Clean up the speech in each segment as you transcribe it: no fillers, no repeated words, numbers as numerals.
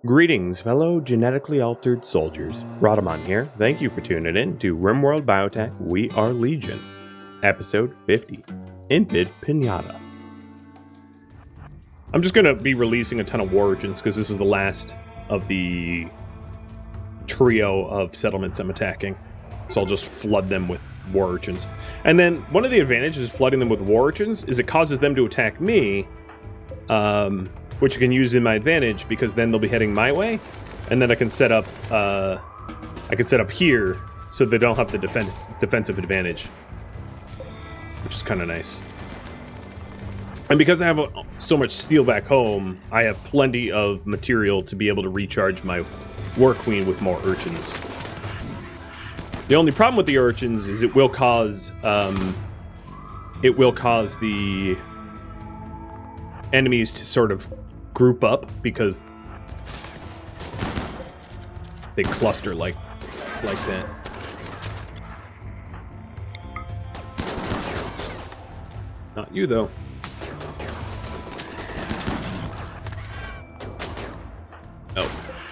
Greetings, fellow genetically altered soldiers. Rhadamant here. Thank you for tuning in to RimWorld Biotech We Are Legion, episode 50, Impid Piñata. I'm just going to be releasing a ton of war urchins because this is the last of the trio of settlements I'm attacking. So I'll just flood them with war urchins. And then one of the advantages of flooding them with war urchins is it causes them to attack me, which I can use in my advantage because then they'll be heading my way, and then I can set up here so they don't have the defensive advantage, which is kind of nice. And because I have so much steel back home, I have plenty of material to be able to recharge my war queen with more urchins. The only problem with the urchins is it will cause the enemies to sort of group up because they cluster like that. Not you, though. Oh,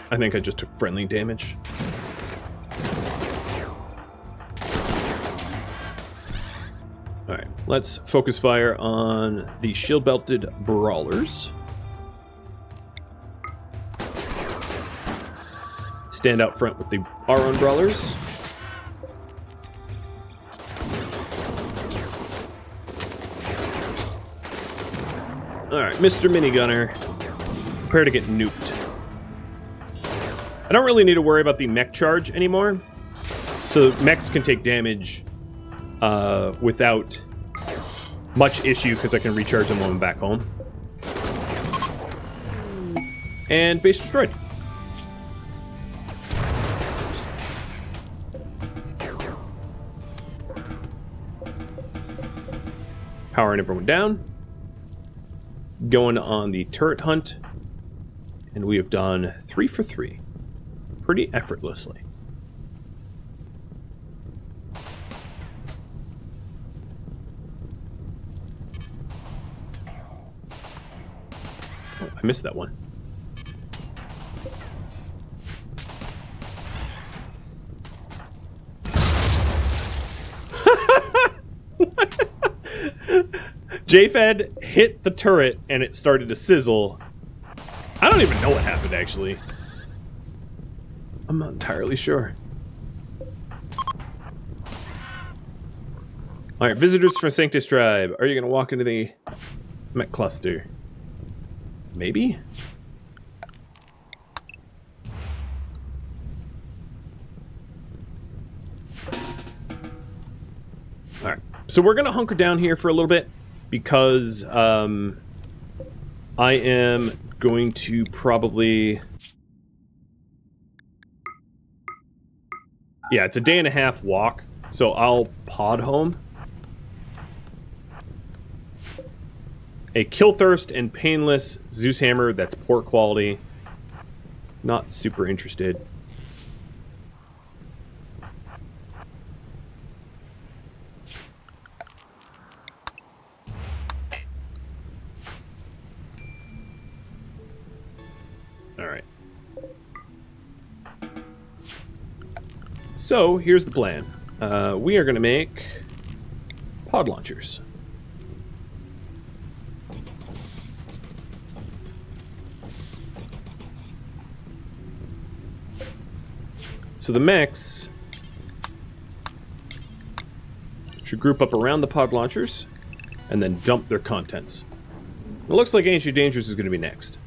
I think I just took friendly damage. Alright, let's focus fire on the shield-belted brawlers. Stand out front with our own brawlers. Alright, Mr. Minigunner. Prepare to get nuked. I don't really need to worry about the mech charge anymore. So mechs can take damage without much issue because I can recharge them when I'm back home. And base destroyed. Powering everyone down. Going on the turret hunt. And we have done 3 for 3. Pretty effortlessly. Oh, I missed that one. JFed hit the turret and it started to sizzle. I don't even know what happened, actually. I'm not entirely sure. Alright, visitors from Sanctus Tribe. Are you going to walk into the Mech cluster? Maybe? Alright, so we're going to hunker down here for a little bit. Because I am going to probably... Yeah, it's a day and a half walk, so I'll pod home. A Kill Thirst and Painless Zeus Hammer that's poor quality. Not super interested. Alright. So, here's the plan. We are going to make pod launchers. So the mechs should group up around the pod launchers and then dump their contents. It looks like Ancient Dangers is going to be next.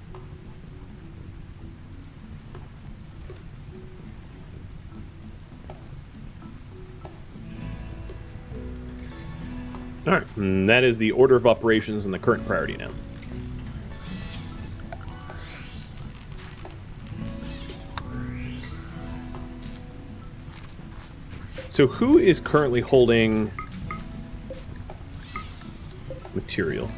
Alright, and that is the order of operations and the current priority now. So who is currently holding material?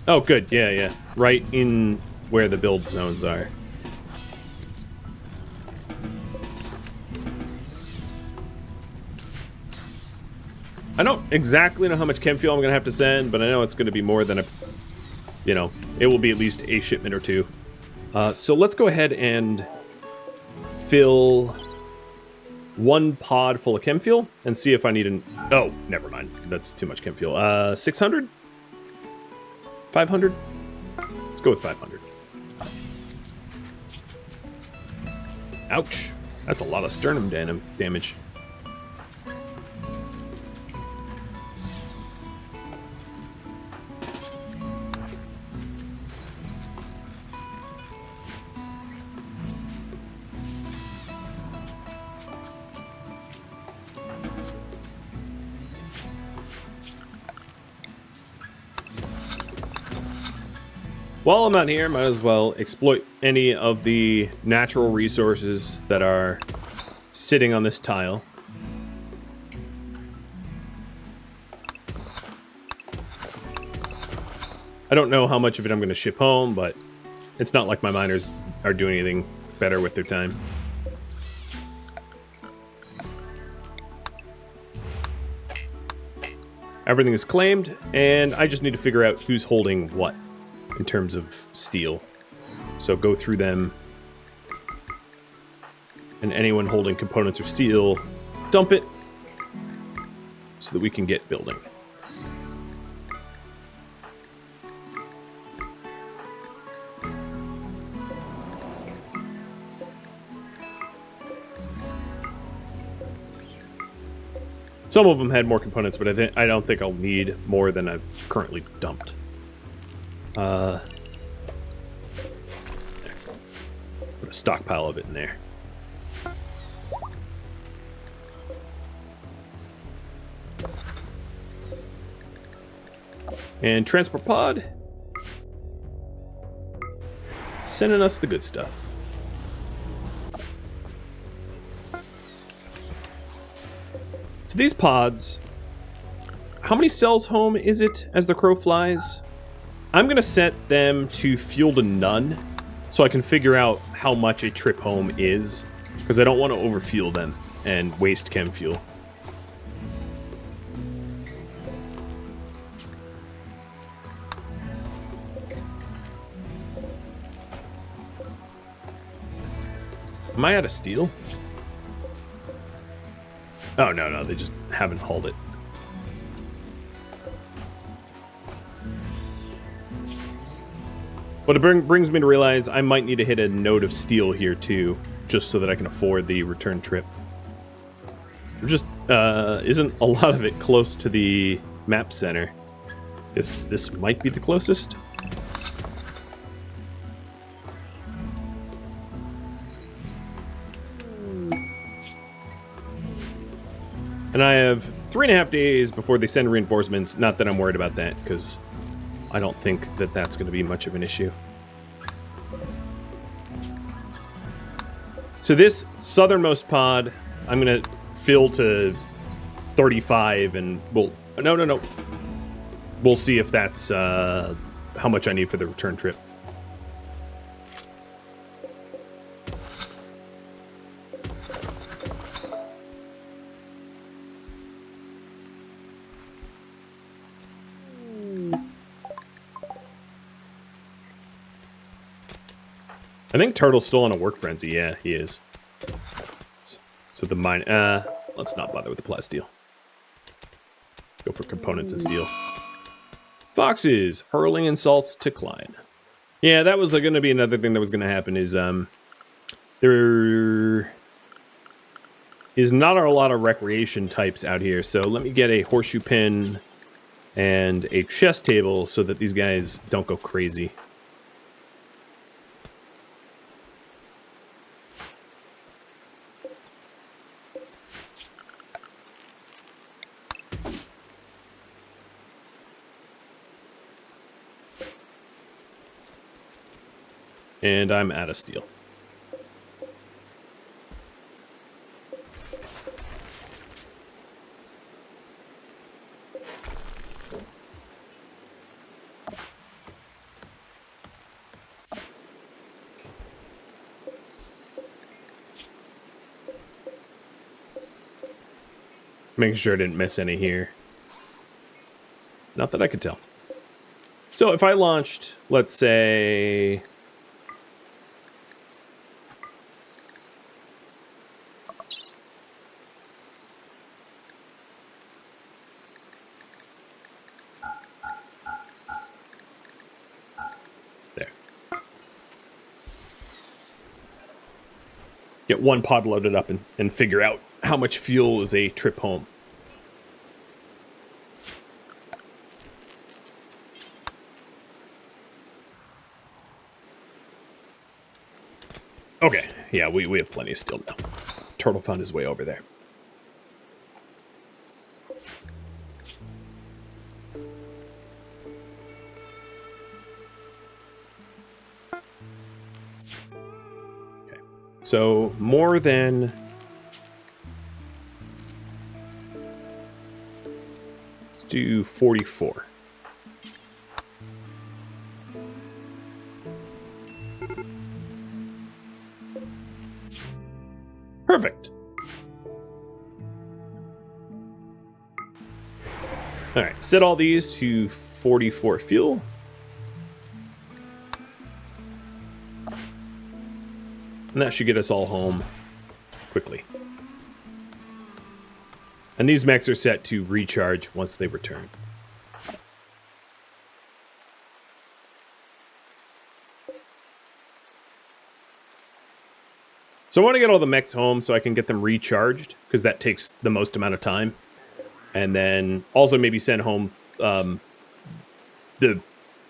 Oh, good, yeah. Right in where the build zones are. I don't exactly know how much chem fuel I'm going to have to send, but I know it's going to be more than you know, it will be at least a shipment or two. So let's go ahead and fill one pod full of chem fuel and see if I need an... Oh, never mind. That's too much chem fuel. 600? 500? Let's go with 500. Ouch. That's a lot of sternum damage. While I'm out here, might as well exploit any of the natural resources that are sitting on this tile. I don't know how much of it I'm going to ship home, but it's not like my miners are doing anything better with their time. Everything is claimed, and I just need to figure out who's holding what in terms of steel. So go through them, and anyone holding components or steel, dump it so that we can get building. Some of them had more components, but I don't think I'll need more than I've currently dumped. Put a stockpile of it in there. And transport pod. Sending us the good stuff. So these pods, how many cells home is it as the crow flies? I'm going to set them to fuel to none so I can figure out how much a trip home is, because I don't want to overfuel them and waste chem fuel. Am I out of steel? Oh, no, they just haven't hauled it. But it brings me to realize I might need to hit a node of steel here too, just so that I can afford the return trip. There just isn't a lot of it close to the map center. This might be the closest. And I have 3.5 days before they send reinforcements. Not that I'm worried about that, because I don't think that that's going to be much of an issue. So this southernmost pod, I'm going to fill to 35, and we'll... No. We'll see if that's how much I need for the return trip. I think Turtle's still on a work frenzy. Yeah, he is. So the mine... let's not bother with the plasteel. Go for components and steel. Foxes, hurling insults to Klein. Yeah, that was going to be another thing that was going to happen is... there is not a lot of recreation types out here, so let me get a horseshoe pin and a chess table so that these guys don't go crazy. And I'm out of steel. Making sure I didn't miss any here. Not that I could tell. So if I launched, let's say... There. Get one pod loaded up and figure out how much fuel is a trip home. Okay, yeah, we have plenty of steel now. Turtle found his way over there. Okay, so more than... Let's do 44. Perfect. All right, set all these to 44 fuel. And that should get us all home quickly. And these mechs are set to recharge once they return. So I want to get all the mechs home so I can get them recharged, because that takes the most amount of time. And then also maybe send home the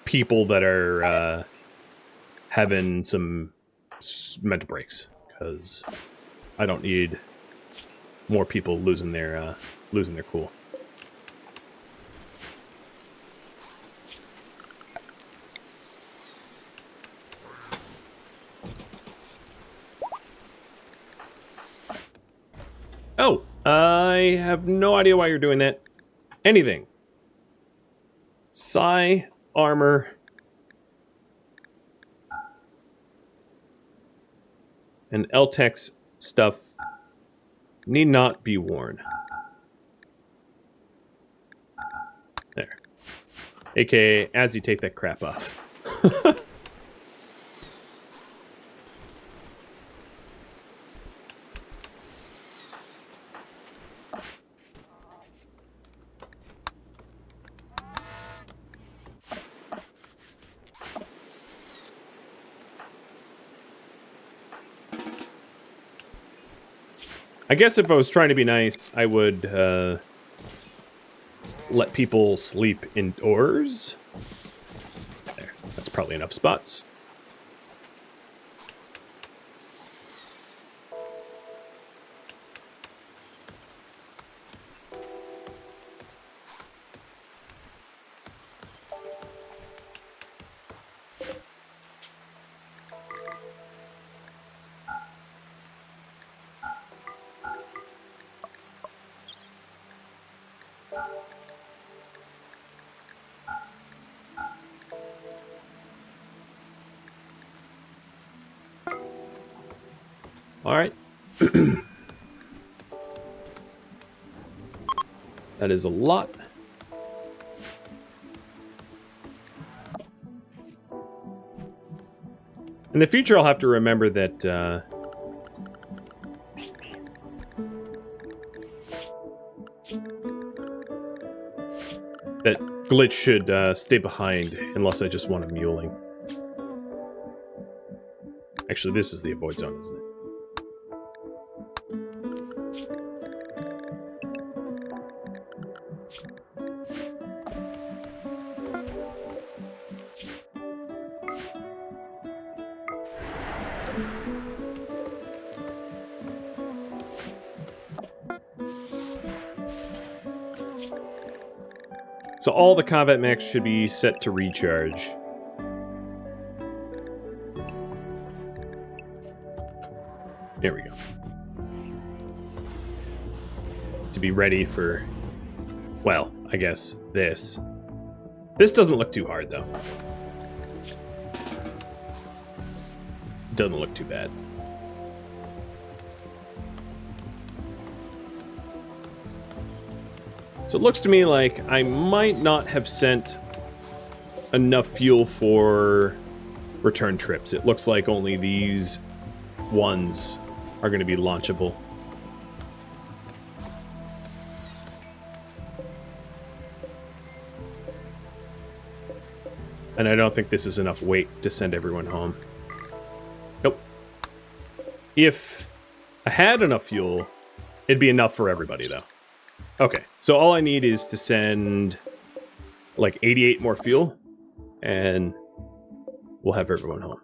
people that are having some mental breaks, because I don't need more people losing their cool. Oh, I have no idea why you're doing that. Anything. Psi armor. And LTEX stuff need not be worn. There. AKA, as you take that crap off. I guess if I was trying to be nice, I would let people sleep indoors. There, that's probably enough spots. All right. That is a lot. In the future, I'll have to remember that that glitch should stay behind unless I just want a muling. Actually, this is the avoid zone, isn't it? So all the combat mechs should be set to recharge. There we go. To be ready for, well, I guess this. This doesn't look too hard, though. Doesn't look too bad. So it looks to me like I might not have sent enough fuel for return trips. It looks like only these ones are going to be launchable. And I don't think this is enough weight to send everyone home. Nope. If I had enough fuel, it'd be enough for everybody, though. Okay, so all I need is to send like 88 more fuel, and we'll have everyone home.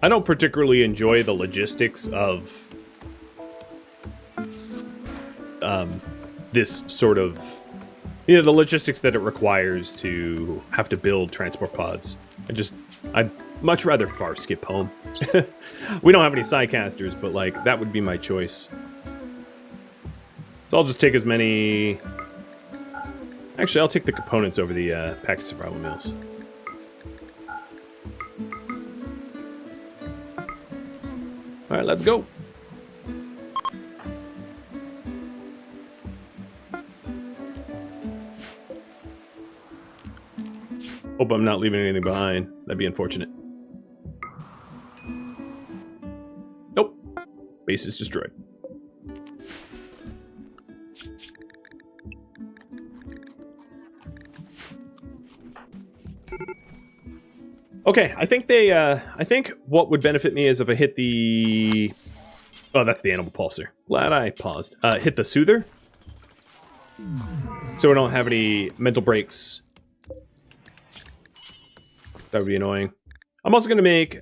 I don't particularly enjoy the logistics of this sort of, the logistics that it requires to have to build transport pods. I'd much rather far skip home. We don't have any psycasters, but like that would be my choice. So I'll just take as many. Actually, I'll take the components over the package survival meals. All right, let's go. Hope I'm not leaving anything behind. That'd be unfortunate. Nope. Base is destroyed. Okay, I think what would benefit me is if I hit the... Oh, that's the animal pulsar. Glad I paused. Hit the soother. So we don't have any mental breaks. That would be annoying. I'm also going to make 2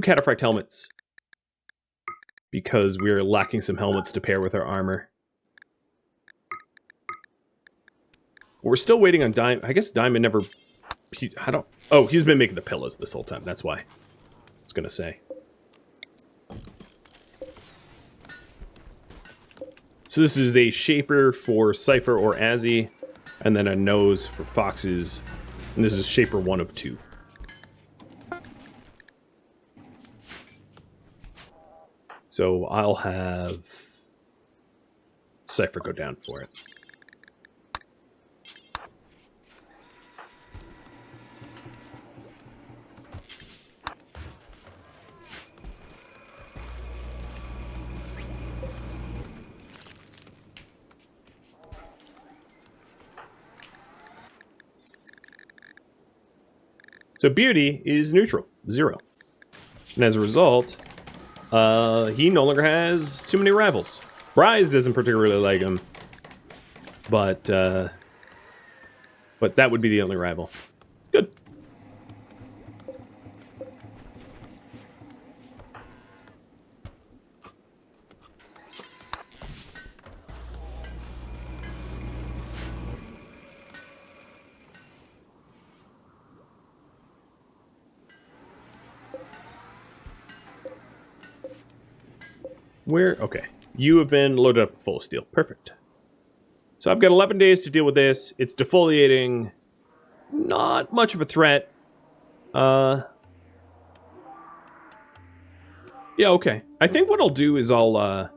cataphract helmets. Because we're lacking some helmets to pair with our armor. We're still waiting on Diamond. I guess Diamond never... Oh, he's been making the pillows this whole time. That's why. I was going to say. So this is a shaper for Cypher or Azzy. And then a nose for Foxes. And this is shaper 1 of 2. So I'll have Cypher go down for it. So Beauty is neutral, 0. And as a result, he no longer has too many rivals. Bryce doesn't particularly like him, but that would be the only rival. Good. Okay. You have been loaded up full of steel. Perfect. So I've got 11 days to deal with this. It's defoliating. Not much of a threat. Yeah, okay. I think what I'll do is I'll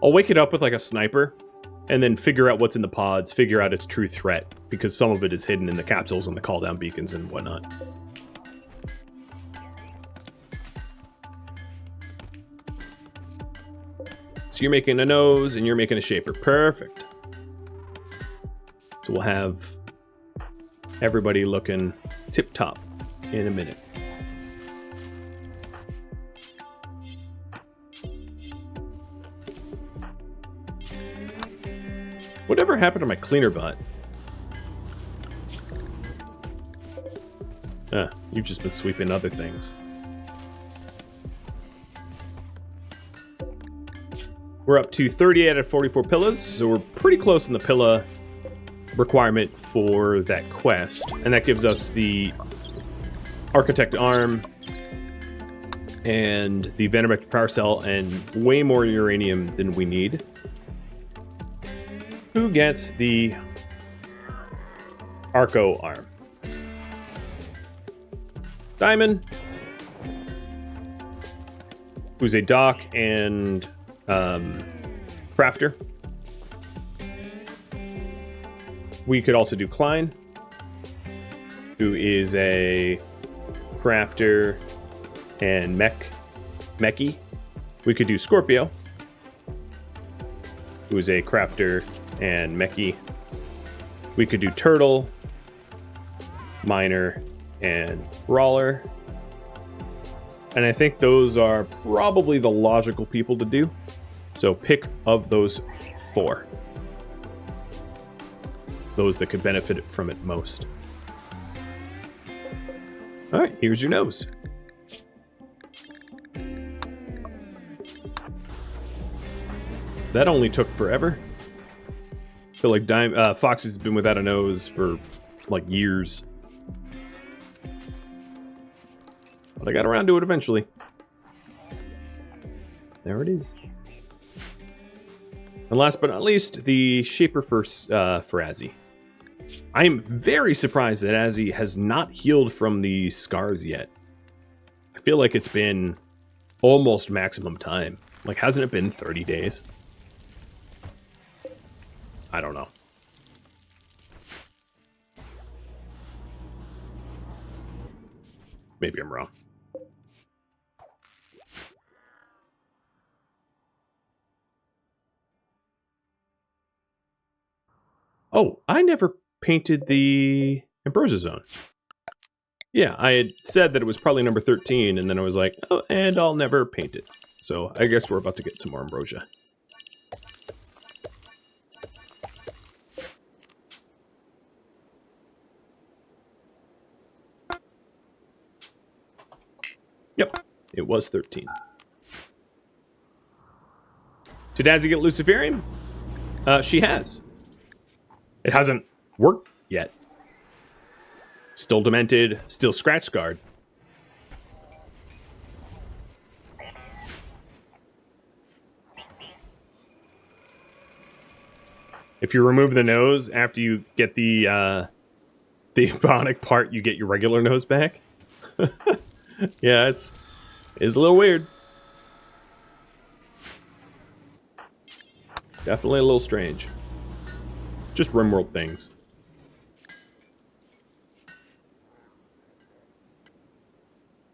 wake it up with like a sniper and then figure out what's in the pods, figure out its true threat, because some of it is hidden in the capsules and the call down beacons and whatnot. So you're making a nose, and you're making a shaper. Perfect. So we'll have everybody looking tip-top in a minute. Whatever happened to my cleaner bot? You've just been sweeping other things. We're up to 30 out of 44 pillas, so we're pretty close in the pilla requirement for that quest. And that gives us the Architect Arm and the Venomector Power Cell and way more uranium than we need. Who gets the Arco arm. Diamond, who's a dock and crafter. We could also do Klein, who is a crafter and mechy. We could do Scorpio, who is a crafter and mechy. We could do Turtle, Miner, and Brawler. And I think those are probably the logical people to do. So pick of those 4. Those that could benefit from it most. All right, here's your nose. That only took forever. I feel like Fox has been without a nose for like years. But I got around to it eventually. There it is. And last but not least, the shaper for Azzy. I am very surprised that Azzy has not healed from the scars yet. I feel like it's been almost maximum time. Like, hasn't it been 30 days? I don't know. Maybe I'm wrong. Oh, I never painted the Ambrosia Zone. Yeah, I had said that it was probably number 13, and then I was like, oh, and I'll never paint it. So I guess we're about to get some more Ambrosia. Yep, it was 13. Did Azzy get Luciferium? She has. It hasn't worked yet. Still demented, still scratch scarred. If you remove the nose after you get the bionic part, you get your regular nose back. Yeah, it's a little weird. Definitely a little strange. Just RimWorld things.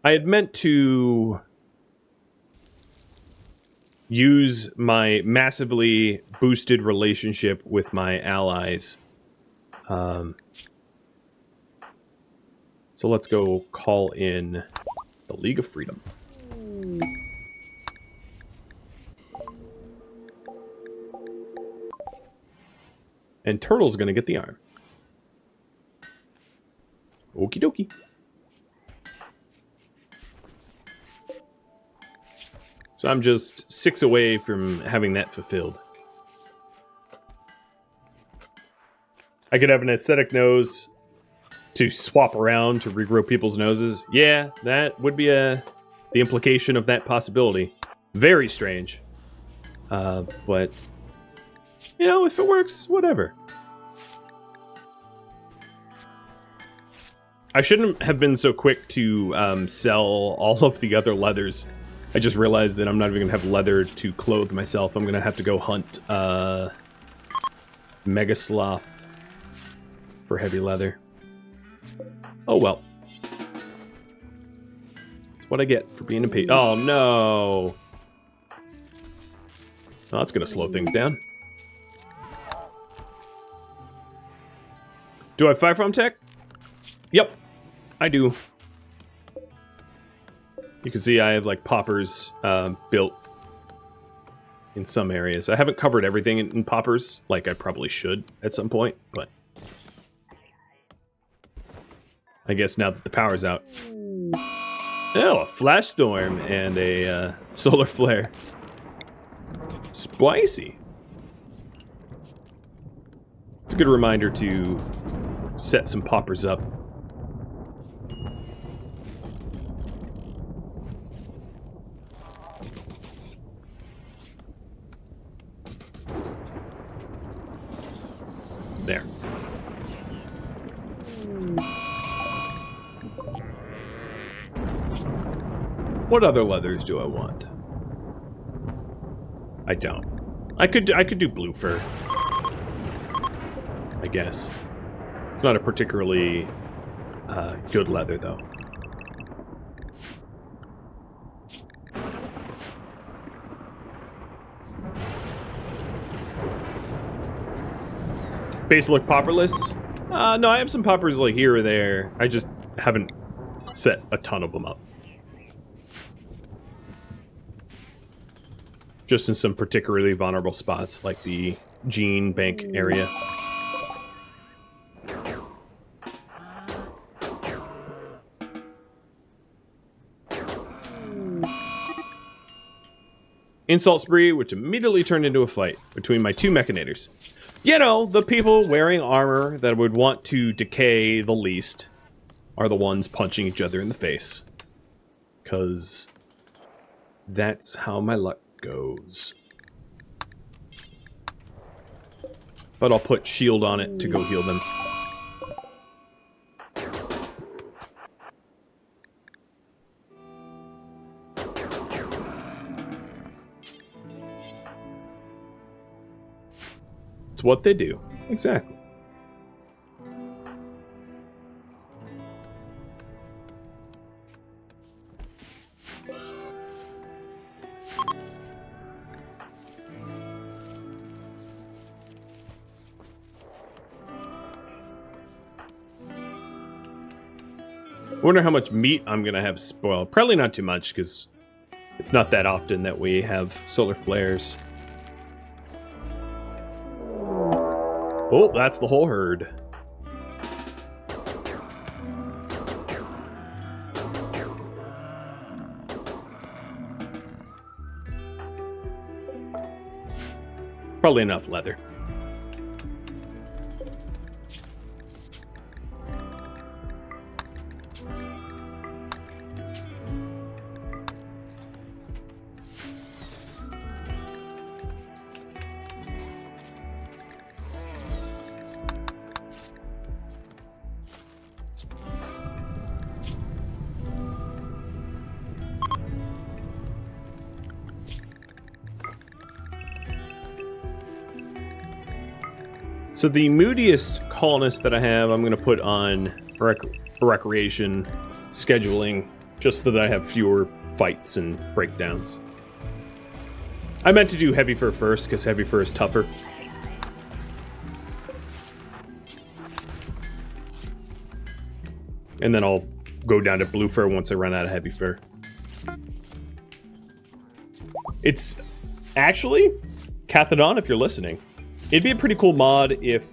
I had meant to use my massively boosted relationship with my allies. So let's go call in the League of Freedom. And Turtle's gonna get the arm. Okie dokie. So I'm just 6 away from having that fulfilled. I could have an aesthetic nose to swap around to regrow people's noses. Yeah, that would be the implication of that possibility. Very strange. But, you know, if it works, whatever. I shouldn't have been so quick to sell all of the other leathers. I just realized that I'm not even going to have leather to clothe myself. I'm going to have to go hunt Mega Sloth for heavy leather. Oh well. That's what I get for being impatient. Oh no! Oh, that's going to slow things down. Do I have Fire Foam Tech? Yep, I do. You can see I have like poppers built in some areas. I haven't covered everything in poppers like I probably should at some point, but I guess now that the power's out. Oh, a flash storm and a solar flare. Spicy. It's a good reminder to set some poppers up. There. What other leathers do I want? I don't. I could do blue fur, I guess. It's not a particularly good leather, though. Basilic popperless? No, I have some poppers like here or there. I just haven't set a ton of them up. Just in some particularly vulnerable spots, like the gene bank area. Insult spree, which immediately turned into a fight between my two Mechanators. You know, the people wearing armor that would want to decay the least are the ones punching each other in the face. 'Cause that's how my luck goes. But I'll put shield on it to go heal them. It's what they do. Exactly. I wonder how much meat I'm gonna have spoiled. Probably not too much, because it's not that often that we have solar flares. Oh, that's the whole herd. Probably enough leather. So the moodiest colonist that I have, I'm going to put on recreation scheduling, just so that I have fewer fights and breakdowns. I meant to do heavy fur first, because heavy fur is tougher. And then I'll go down to blue fur once I run out of heavy fur. It's actually, Cathodon, if you're listening, it'd be a pretty cool mod if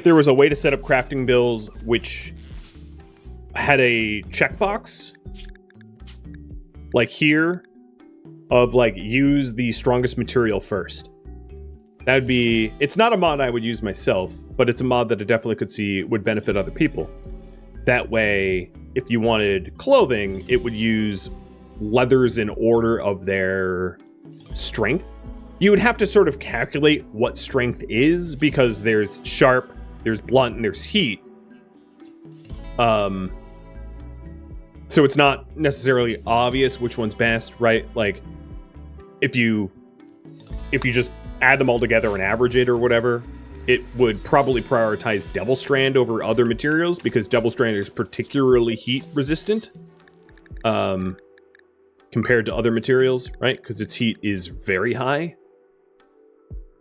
there was a way to set up crafting bills which had a checkbox, like here, of like use the strongest material first. That'd be, it's not a mod I would use myself, but it's a mod that I definitely could see would benefit other people. That way, if you wanted clothing, it would use leathers in order of their strength. You would have to sort of calculate what strength is, because there's sharp, there's blunt, and there's heat. So it's not necessarily obvious which one's best, right? Like, if you just add them all together and average it or whatever, it would probably prioritize Devil Strand over other materials, because Devil Strand is particularly heat resistant. Compared to other materials, right? Because its heat is very high.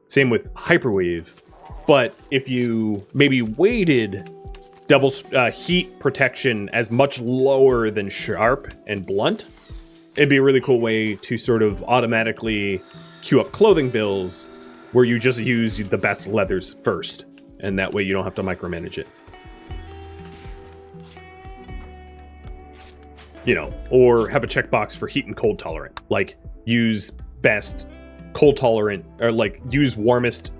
Same with Hyperweave. But if you maybe weighted Devil's heat protection as much lower than Sharp and Blunt, it'd be a really cool way to sort of automatically queue up clothing bills where you just use the best leathers first. And that way you don't have to micromanage it. You know, or have a checkbox for heat and cold tolerant. Like, use best cold tolerant, or like use warmest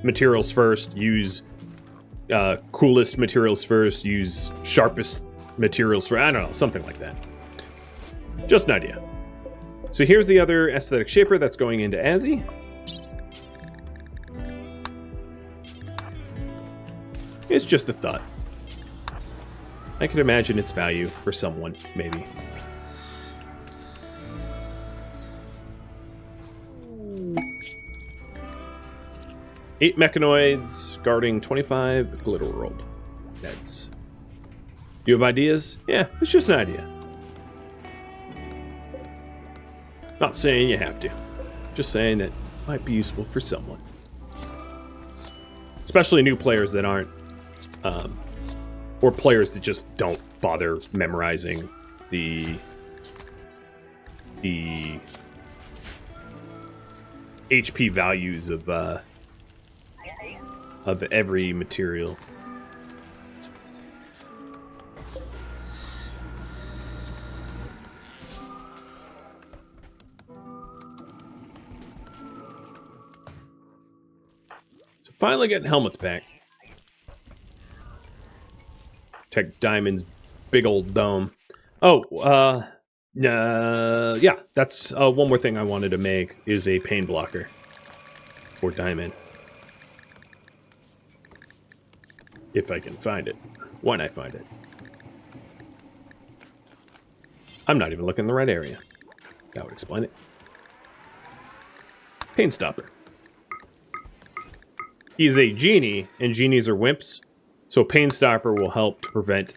materials first, use coolest materials first, use sharpest materials for, I don't know, something like that. Just an idea. So here's the other aesthetic shaper that's going into Azzy. It's just a thought. I can imagine its value for someone, maybe. Eight mechanoids guarding 25 glitter world heads. You have ideas? Yeah, it's just an idea. Not saying you have to. Just saying that it might be useful for someone. Especially new players that aren't, or players that just don't bother memorizing the HP values of every material. So finally getting helmets back. Check Diamond's big old dome. Oh, yeah, that's one more thing I wanted to make is a pain blocker for Diamond. If I can find it. When I find it. I'm not even looking in the right area. That would explain it. Pain stopper. He's a genie, and genies are wimps. So pain stopper will help to prevent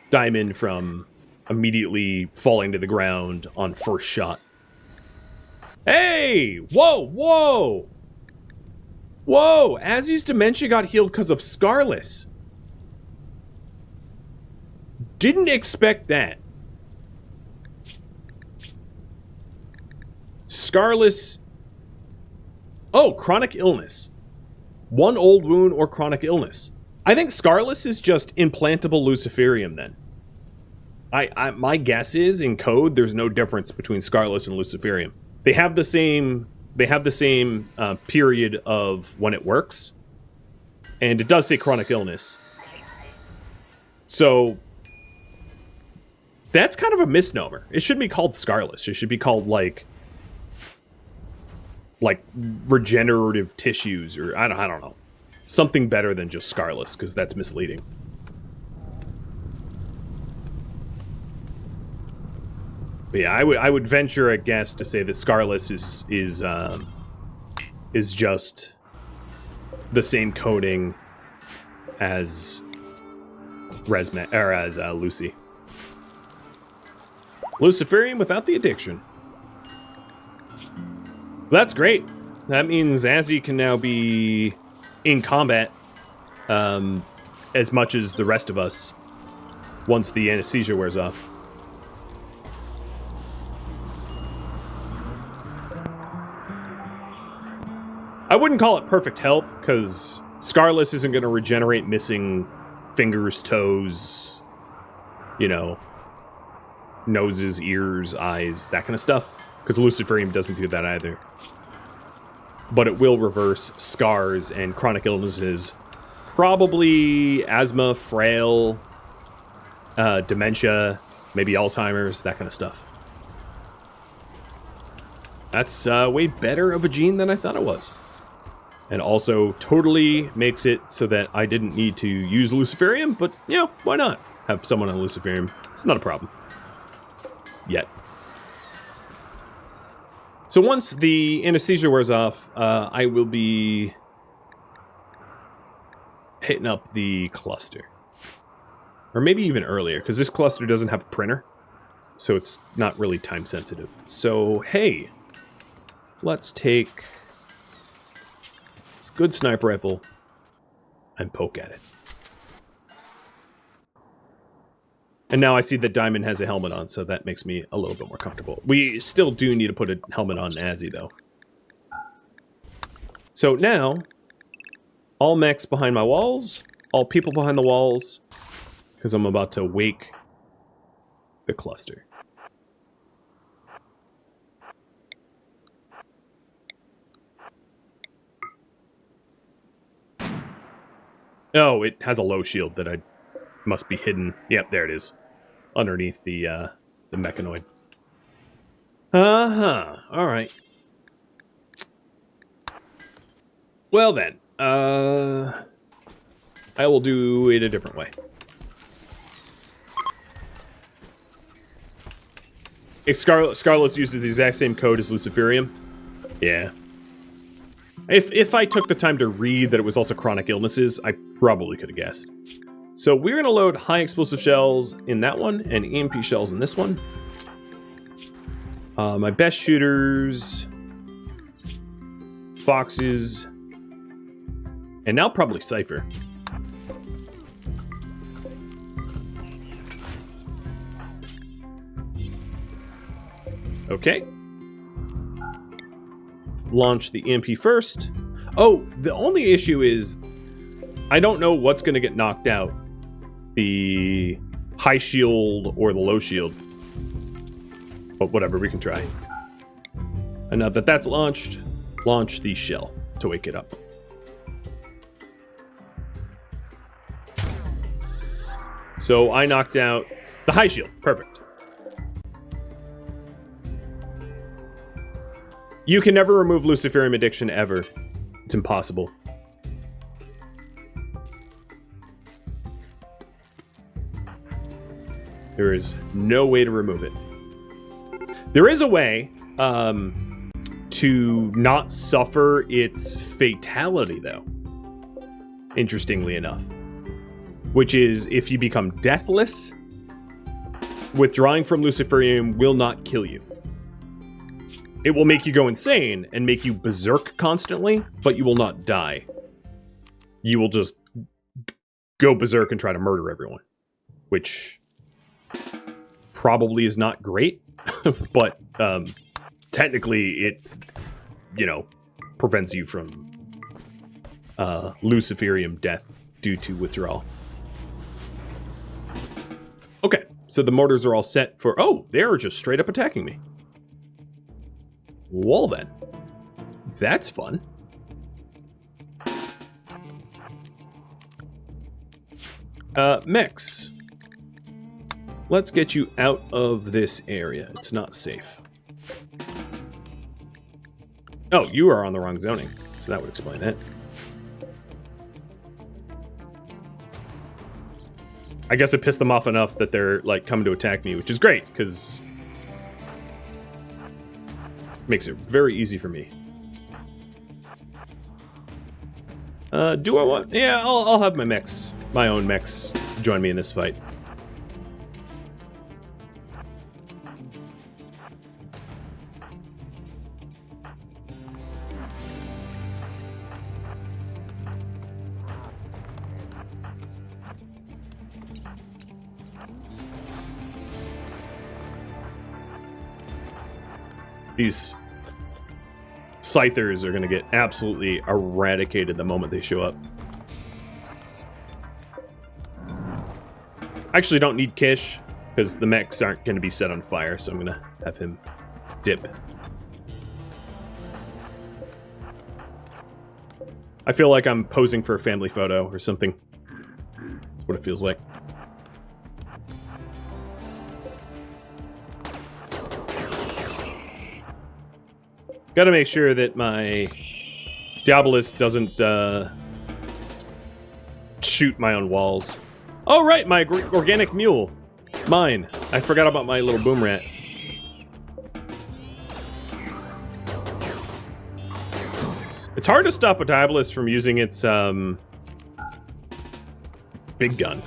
Diamond from immediately falling to the ground on first shot. Hey! Whoa! Whoa! Whoa! Azzy's dementia got healed because of Scarless. Didn't expect that. Scarless... Oh, chronic illness. One old wound or chronic illness. I think Scarless is just implantable Luciferium then. My guess is, in code, there's no difference between Scarless and Luciferium. They have the same period of when it works. And it does say chronic illness. So that's kind of a misnomer. It shouldn't be called Scarless. It should be called like regenerative tissues, or I don't know. Something better than just Scarless, because that's misleading. But yeah, I would venture a guess to say that Scarless is just the same coding as Resmet, or as Lucy. Luciferium without the addiction. Well, that's great. That means Azzy can now be in combat as much as the rest of us once the anesthesia wears off. I wouldn't call it perfect health, because Scarless isn't going to regenerate missing fingers, toes, you know, noses, ears, eyes, that kind of stuff. Because Luciferium doesn't do that either. But it will reverse scars and chronic illnesses. Probably asthma, frail, dementia, maybe Alzheimer's, that kind of stuff. That's way better of a gene than I thought it was. And also totally makes it so that I didn't need to use Luciferium, but, you know, why not have someone on Luciferium? It's not a problem. Yet. So once the anesthesia wears off, I will be hitting up the cluster. Or maybe even earlier, because this cluster doesn't have a printer, so it's not really time sensitive. So, hey, let's take this good sniper rifle and poke at it. And now I see that Diamond has a helmet on, so that makes me a little bit more comfortable. We still do need to put a helmet on Azzy, though. So now, all mechs behind my walls, all people behind the walls, because I'm about to wake the cluster. Oh, it has a low shield that I must be hidden. Yep, there it is. Underneath the mechanoid. Uh-huh. Alright. Well then. I will do it a different way. Scarlet's uses the exact same code as Luciferium. Yeah. If I took the time to read that it was also chronic illnesses, I probably could have guessed. So we're going to load high explosive shells in that one and EMP shells in this one. My best shooters, foxes, and now probably Cypher. Okay. Launch the EMP first. Oh, the only issue is I don't know what's going to get knocked out. The high shield or the low shield. But whatever, we can try. And now that that's launched, launch the shell to wake it up. So I knocked out the high shield. Perfect. You can never remove Luciferium addiction ever. It's impossible. There is no way to remove it. There is a way to not suffer its fatality, though. Interestingly enough. Which is, if you become deathless, withdrawing from Luciferium will not kill you. It will make you go insane and make you berserk constantly, but you will not die. You will just go berserk and try to murder everyone. Which probably is not great, but technically it's, prevents you from Luciferium death due to withdrawal. Okay, so the mortars are all set for... Oh, they're just straight up attacking me. Well then. That's fun. Mechs. Let's get you out of this area. It's not safe. Oh, you are on the wrong zoning, so that would explain it. I guess it pissed them off enough that they're, coming to attack me, which is great, because... makes it very easy for me. Do I want... Yeah, I'll have my mechs. My own mechs join me in this fight. These scythers are going to get absolutely eradicated the moment they show up. I actually don't need Kish, because the mechs aren't going to be set on fire, so I'm going to have him dip. I feel like I'm posing for a family photo or something. That's what it feels like. Gotta make sure that my Diabolus doesn't shoot my own walls. Oh, right, my organic mule. Mine. I forgot about my little boom rat. It's hard to stop a Diabolus from using its big gun.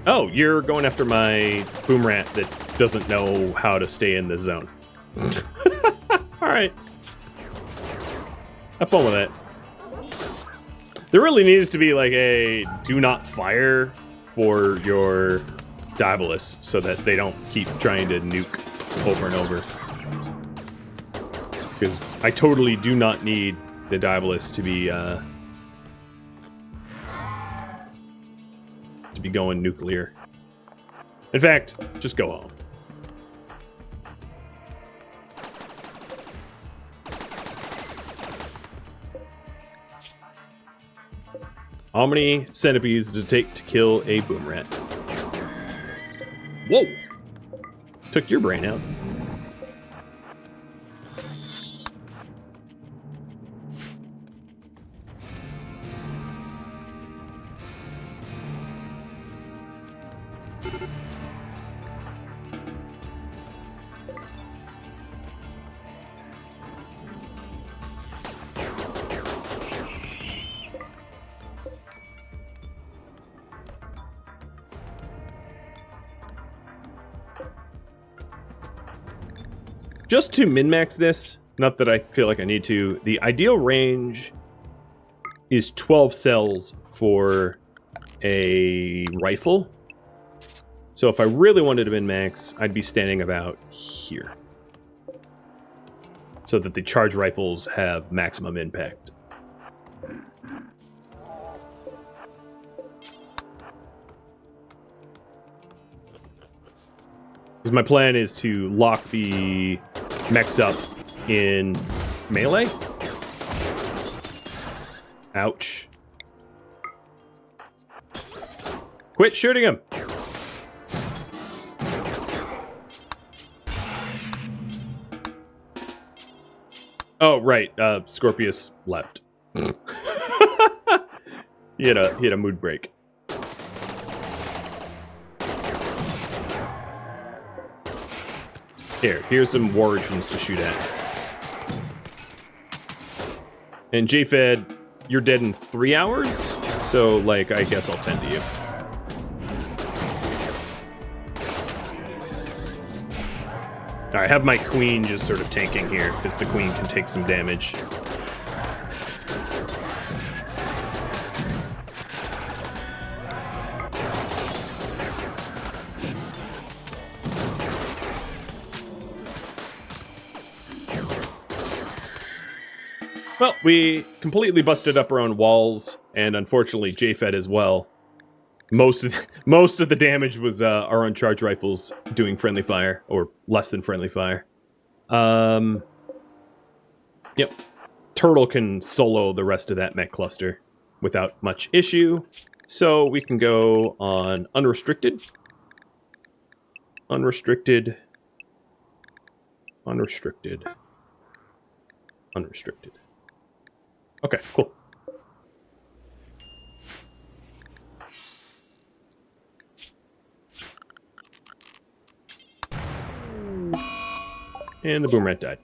Oh, you're going after my boom rat that doesn't know how to stay in the zone. Alright. Have fun with it. There really needs to be like a do not fire for your Diabolus so that they don't keep trying to nuke over and over. Because I totally do not need the Diabolus to be going nuclear. In fact, just go home. How many centipedes does it take to kill a boom rat? Whoa! Took your brain out. just to min-max this, not that I feel like I need to, the ideal range is 12 cells for a rifle. So if I really wanted to min-max, I'd be standing about here, so that the charge rifles have maximum impact. Because my plan is to lock the mechs up in melee. Ouch. Quit shooting him! Oh, right. Scorpius left. He had a mood break. Here's some war urchins to shoot at. And J-Fed, you're dead in 3 hours? So, like, I guess I'll tend to you. Alright, have my queen just sort of tanking here, because the queen can take some damage. Well, we completely busted up our own walls, and unfortunately J-Fed as well. Most of the damage was our own charge rifles doing friendly fire, or less than friendly fire. Yep. Turtle can solo the rest of that mech cluster without much issue. So we can go on unrestricted. Unrestricted. Unrestricted. Unrestricted. Okay, cool. And the boom rat died.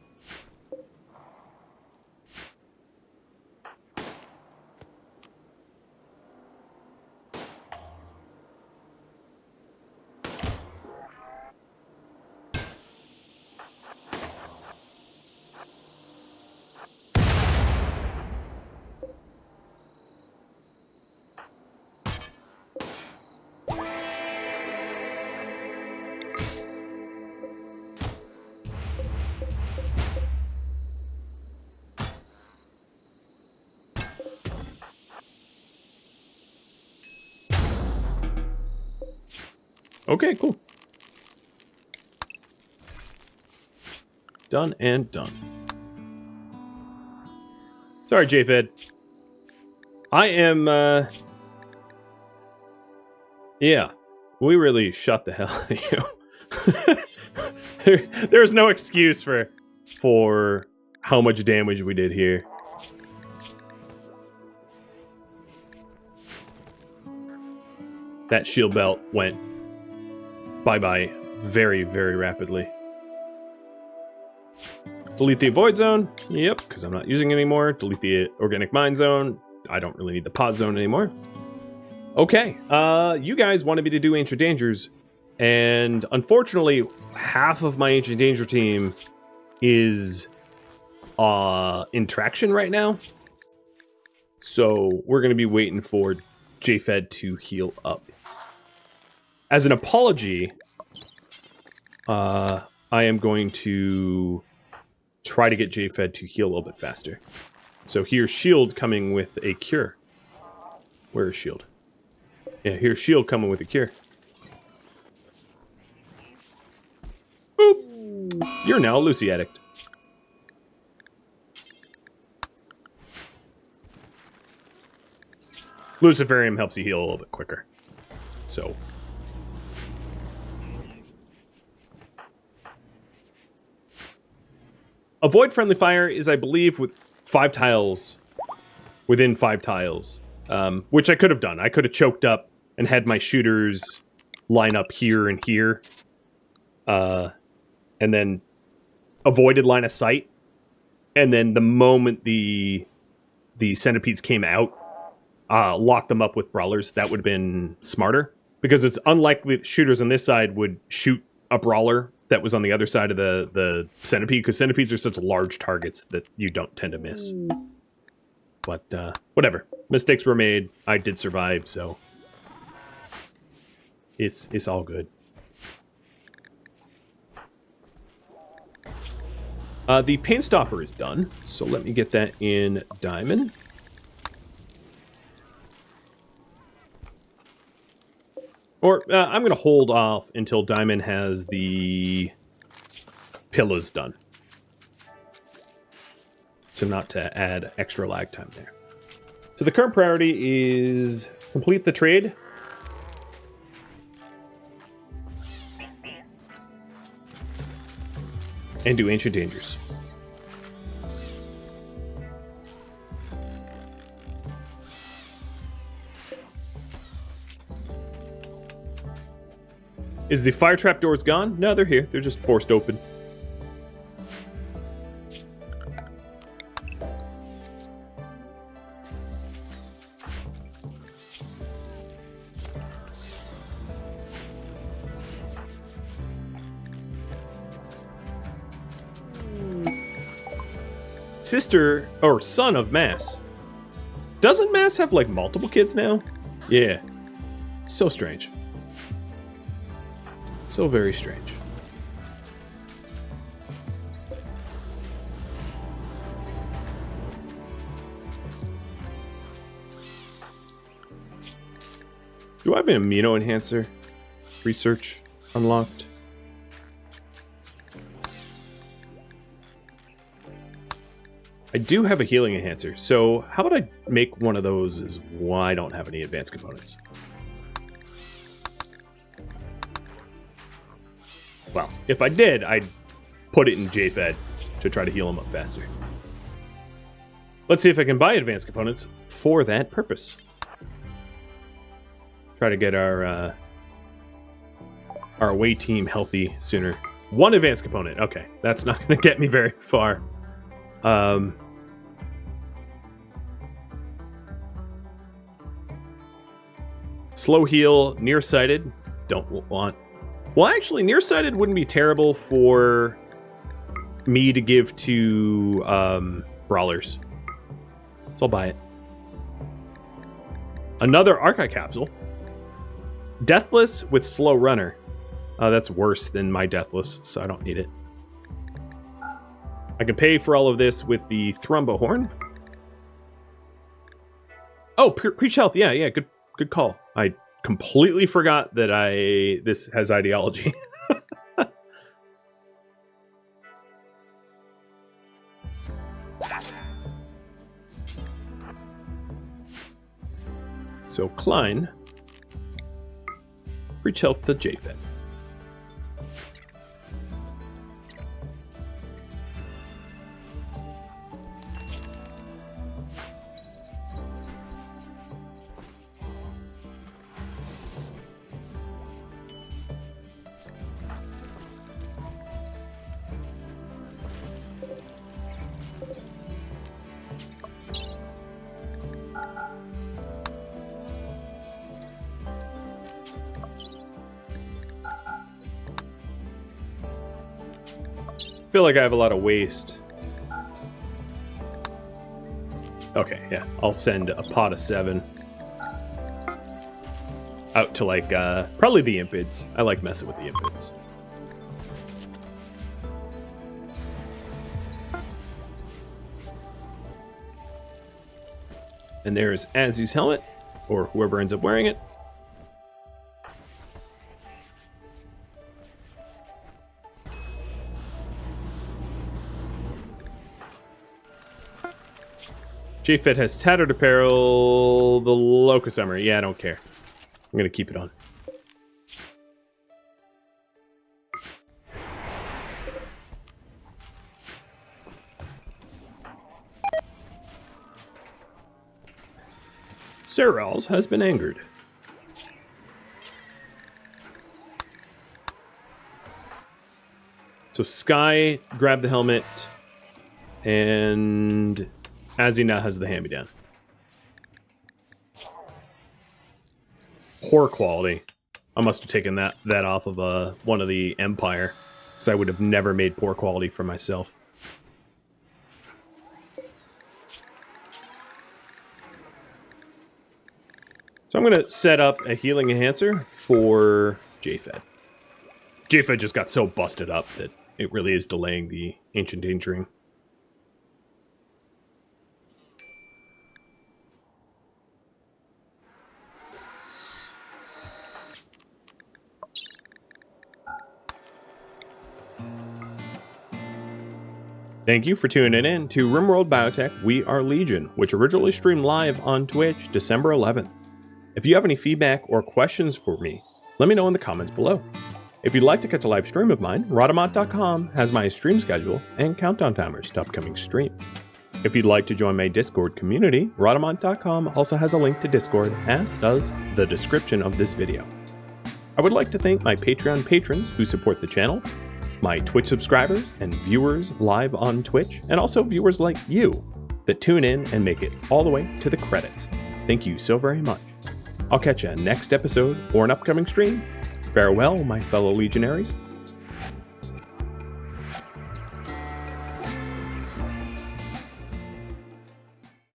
Okay, cool. Done and done. Sorry, J-Fed. I am, yeah. We really shot the hell out of you. There's no excuse for how much damage we did here. That shield belt went bye-bye very, very rapidly. Delete the avoid zone. Yep, because I'm not using it anymore. Delete the organic mine zone. I don't really need the pod zone anymore. Okay, you guys wanted me to do Ancient Dangers, and unfortunately, half of my Ancient Danger team is in traction right now. So we're going to be waiting for J-Fed to heal up. As an apology, I am going to try to get J-Fed to heal a little bit faster. So here's Shield coming with a cure. Where is Shield? Yeah, here's Shield coming with a cure. Boop! You're now a Lucy addict. Luciferium helps you heal a little bit quicker. So... avoid friendly fire is, I believe, with 5 tiles, within 5 tiles, which I could have done. I could have choked up and had my shooters line up here and here, and then avoided line of sight, and then the moment the centipedes came out, lock them up with brawlers. That would have been smarter, because it's unlikely that shooters on this side would shoot a brawler that was on the other side of the centipede, because centipedes are such large targets that you don't tend to miss. But whatever. Mistakes were made. I did survive, so it's all good. The pain stopper is done, so let me get that in diamond. Or I'm going to hold off until diamond has the pillars done. So not to add extra lag time there. So the current priority is complete the trade. And do Ancient Dangers. Is the fire trap doors gone? No, they're here. They're just forced open. Sister, or son of Mass. Doesn't Mass have, like, multiple kids now? Yeah. So strange. So very strange. Do I have an amino enhancer? Research unlocked. I do have a healing enhancer, so how about I make one of those as why I don't have any advanced components? Well, if I did, I'd put it in JFed to try to heal him up faster. Let's see if I can buy advanced components for that purpose. Try to get our away team healthy sooner. One advanced component. Okay, that's not going to get me very far. Slow heal, nearsighted. Don't want. Well, actually, nearsighted wouldn't be terrible for me to give to brawlers. So I'll buy it. Another Archive capsule. Deathless with slow runner. That's worse than my Deathless, so I don't need it. I can pay for all of this with the Thrumbo Horn. Oh, preach health. Yeah, good call. I completely forgot that this has ideology. So Klein, preach health to JFed. I feel like I have a lot of waste. Okay, yeah. I'll send a pot of 7 out to, like, probably the Impids. I like messing with the Impids. And there's Azzy's helmet, or whoever ends up wearing it. JFed has tattered apparel, the locust armor. Yeah, I don't care. I'm gonna keep it on. Serals has been angered. So Sky grabbed the helmet, and Azzy now has the hand-me-down. Poor quality. I must have taken that off of one of the Empire. because I would have never made poor quality for myself. So I'm going to set up a healing enhancer for JFed. JFed just got so busted up that it really is delaying the ancient angering. Thank you for tuning in to RimWorld Biotech We Are Legion, which originally streamed live on Twitch December 11th. If you have any feedback or questions for me, let me know in the comments below. If you'd like to catch a live stream of mine, Rhadamant.com has my stream schedule and countdown timers to upcoming streams. If you'd like to join my Discord community, Rhadamant.com also has a link to Discord, as does the description of this video. I would like to thank my Patreon patrons who support the channel, my Twitch subscribers and viewers live on Twitch, and also viewers like you that tune in and make it all the way to the credits. Thank you so very much. I'll catch you next episode or an upcoming stream. Farewell, my fellow Legionnaires.